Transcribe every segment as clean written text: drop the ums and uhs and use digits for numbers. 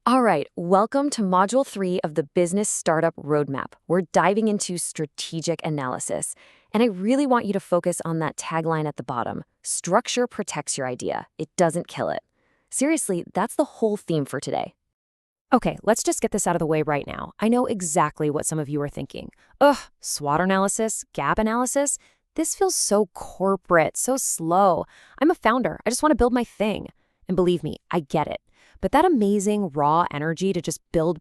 All right, welcome to Module 3 of the Business Startup Roadmap. We're diving into strategic analysis, and I really want you to focus on that tagline at the bottom. Structure protects your idea. It doesn't kill it. Seriously, that's the whole theme for today. Okay, let's just get this out of the way right now. I know exactly what some of you are thinking. Ugh, SWOT analysis, gap analysis? This feels so corporate, so slow. I'm a founder. I just want to build my thing. And believe me, I get it. But that amazing raw energy to just build,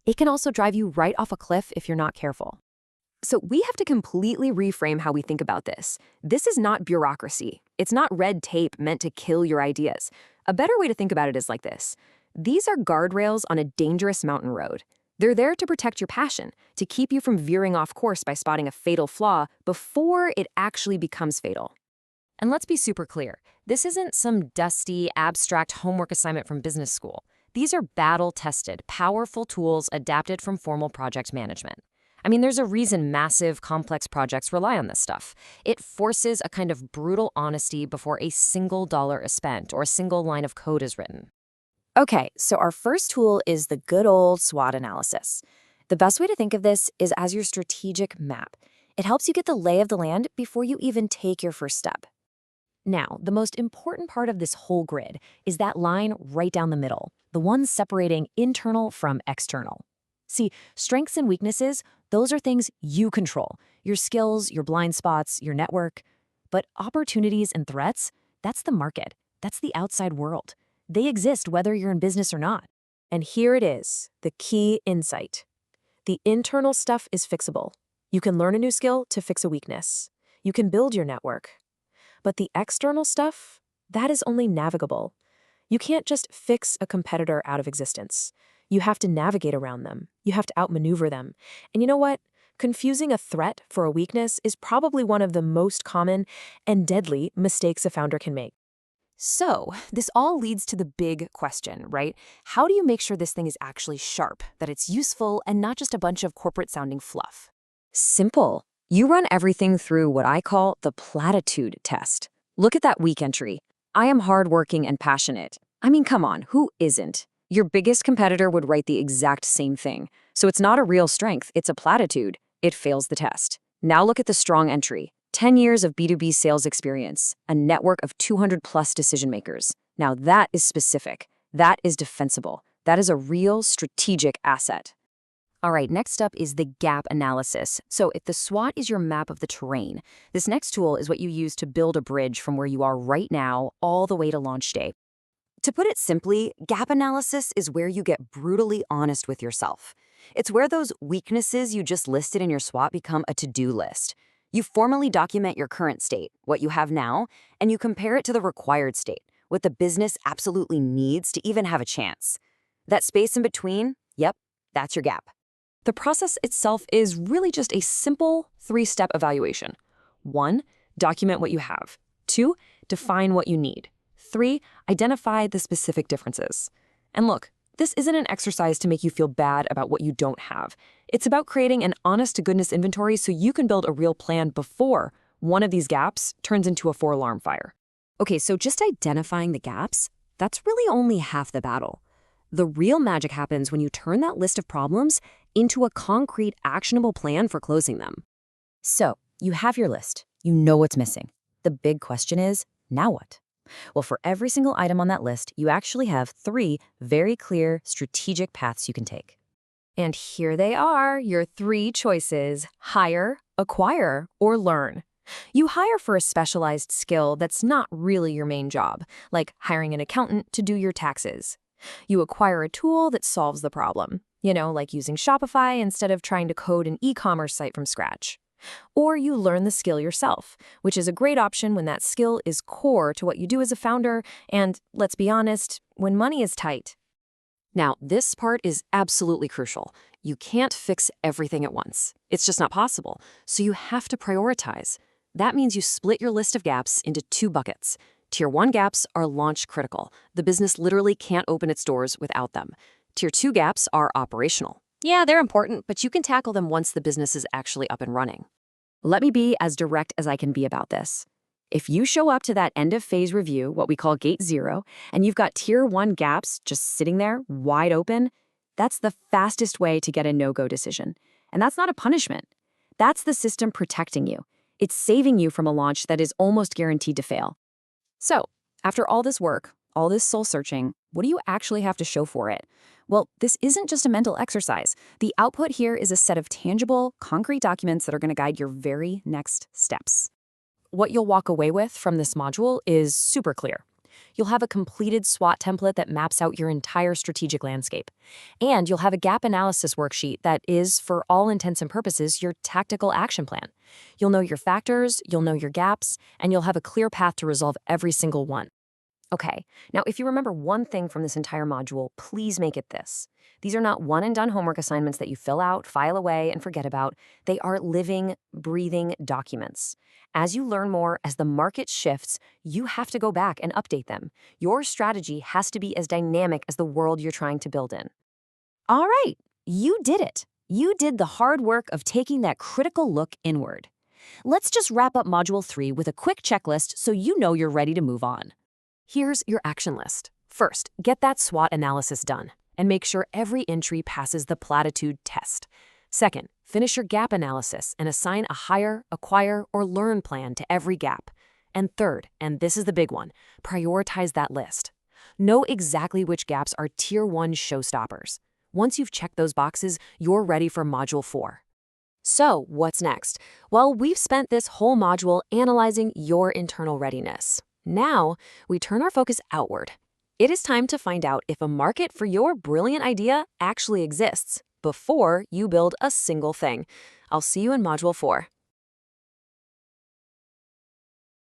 it can also drive you right off a cliff if you're not careful. So we have to completely reframe how we think about this. This is not bureaucracy. It's not red tape meant to kill your ideas. A better way to think about it is like this. These are guardrails on a dangerous mountain road. They're there to protect your passion, to keep you from veering off course by spotting a fatal flaw before it actually becomes fatal. And let's be super clear. This isn't some dusty, abstract homework assignment from business school. These are battle-tested, powerful tools adapted from formal project management. I mean, there's a reason massive, complex projects rely on this stuff. It forces a kind of brutal honesty before a single dollar is spent or a single line of code is written. Okay, so our first tool is the good old SWOT analysis. The best way to think of this is as your strategic map. It helps you get the lay of the land before you even take your first step. Now, the most important part of this whole grid is that line right down the middle, the one separating internal from external. See, strengths and weaknesses, those are things you control. Your skills, your blind spots, your network. But opportunities and threats, that's the market. That's the outside world. They exist whether you're in business or not. And here it is, the key insight. The internal stuff is fixable. You can learn a new skill to fix a weakness. You can build your network. But the external stuff, that is only navigable. You can't just fix a competitor out of existence. You have to navigate around them. You have to outmaneuver them. And you know what? Confusing a threat for a weakness is probably one of the most common and deadly mistakes a founder can make. So, this all leads to the big question, right? How do you make sure this thing is actually sharp, that it's useful and not just a bunch of corporate-sounding fluff? Simple. You run everything through what I call the platitude test. Look at that weak entry. I am hardworking and passionate. I mean, come on, who isn't? Your biggest competitor would write the exact same thing. So it's not a real strength, it's a platitude. It fails the test. Now look at the strong entry. 10 years of B2B sales experience, a network of 200+ decision makers. Now that is specific. That is defensible. That is a real strategic asset. All right, next up is the gap analysis. So if the SWOT is your map of the terrain, this next tool is what you use to build a bridge from where you are right now all the way to launch day. To put it simply, gap analysis is where you get brutally honest with yourself. It's where those weaknesses you just listed in your SWOT become a to-do list. You formally document your current state, what you have now, and you compare it to the required state, what the business absolutely needs to even have a chance. That space in between, yep, that's your gap. The process itself is really just a simple 3-step evaluation. 1, document what you have. 2, define what you need. 3, identify the specific differences. And look, this isn't an exercise to make you feel bad about what you don't have. It's about creating an honest-to-goodness inventory so you can build a real plan before one of these gaps turns into a 4-alarm fire. Okay, so just identifying the gaps, that's really only half the battle. The real magic happens when you turn that list of problems into a concrete, actionable plan for closing them. So, you have your list. You know what's missing. The big question is, now what? Well, for every single item on that list, you actually have 3 very clear strategic paths you can take. And here they are, your 3 choices: hire, acquire, or learn. You hire for a specialized skill that's not really your main job, like hiring an accountant to do your taxes. You acquire a tool that solves the problem, like using Shopify instead of trying to code an e-commerce site from scratch. Or you learn the skill yourself, which is a great option when that skill is core to what you do as a founder and, let's be honest, when money is tight. Now, this part is absolutely crucial. You can't fix everything at once. It's just not possible, so you have to prioritize. That means you split your list of gaps into 2 buckets. Tier 1 gaps are launch critical. The business literally can't open its doors without them. Tier 2 gaps are operational. Yeah, they're important, but you can tackle them once the business is actually up and running. Let me be as direct as I can be about this. If you show up to that end of phase review, what we call gate 0, and you've got tier 1 gaps just sitting there wide open, that's the fastest way to get a no-go decision. And that's not a punishment. That's the system protecting you. It's saving you from a launch that is almost guaranteed to fail. So, after all this work, all this soul searching, what do you actually have to show for it? Well, this isn't just a mental exercise. The output here is a set of tangible, concrete documents that are going to guide your very next steps. What you'll walk away with from this module is super clear. You'll have a completed SWOT template that maps out your entire strategic landscape. And you'll have a gap analysis worksheet that is, for all intents and purposes, your tactical action plan. You'll know your factors, you'll know your gaps, and you'll have a clear path to resolve every single one. Okay, now if you remember one thing from this entire module, please make it this. These are not one-and-done homework assignments that you fill out, file away, and forget about. They are living, breathing documents. As you learn more, as the market shifts, you have to go back and update them. Your strategy has to be as dynamic as the world you're trying to build in. All right, you did it. You did the hard work of taking that critical look inward. Let's just wrap up Module 3 with a quick checklist so you know you're ready to move on. Here's your action list. First, get that SWOT analysis done and make sure every entry passes the platitude test. Second, finish your gap analysis and assign a hire, acquire, or learn plan to every gap. And third, and this is the big one, prioritize that list. Know exactly which gaps are Tier 1 showstoppers. Once you've checked those boxes, you're ready for Module 4. So, what's next? Well, we've spent this whole module analyzing your internal readiness. Now, we turn our focus outward. It is time to find out if a market for your brilliant idea actually exists before you build a single thing. I'll see you in Module 4.